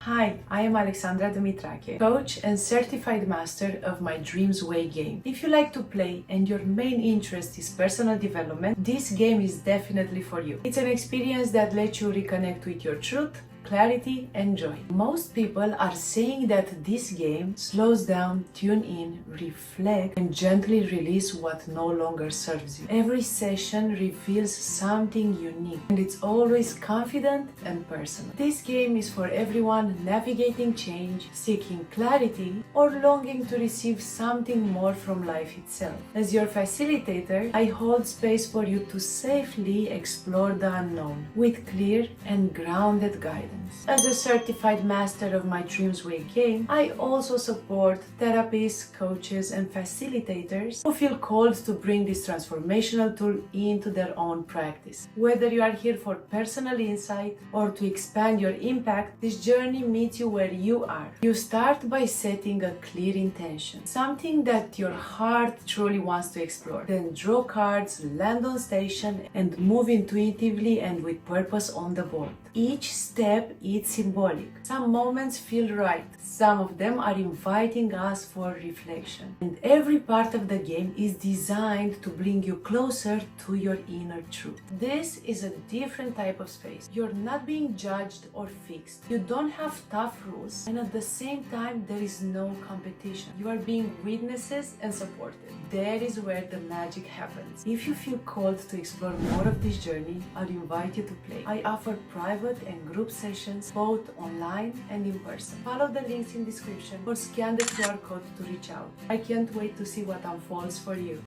Hi, I am Alexandra Dumitrache, coach and certified master of my Dreams Way game. If you like to play and your main interest is personal development, this game is definitely for you. It's an experience that lets you reconnect with your truth, clarity and joy. Most people are saying that this game slows down, tune in, reflect and gently release what no longer serves you. Every session reveals something unique and it's always confident and personal. This game is for everyone navigating change, seeking clarity or longing to receive something more from life itself. As your facilitator, I hold space for you to safely explore the unknown with clear and grounded guidance. As a certified master of my Dreams Way game, I also support therapists, coaches, and facilitators who feel called to bring this transformational tool into their own practice. Whether you are here for personal insight or to expand your impact, this journey meets you where you are. You start by setting a clear intention, something that your heart truly wants to explore. Then draw cards, land on station, and move intuitively and with purpose on the board. Each step is symbolic. Some moments feel right. Some of them are inviting us for reflection. And every part of the game is designed to bring you closer to your inner truth. This is a different type of space. You're not being judged or fixed. You don't have tough rules. And at the same time, there is no competition. You are being witnesses and supported. That is where the magic happens. If you feel called to explore more of this journey, I invite you to play. I offer private and group sessions both online and in person. Follow the links in description or scan the QR code to reach out. I can't wait to see what unfolds for you.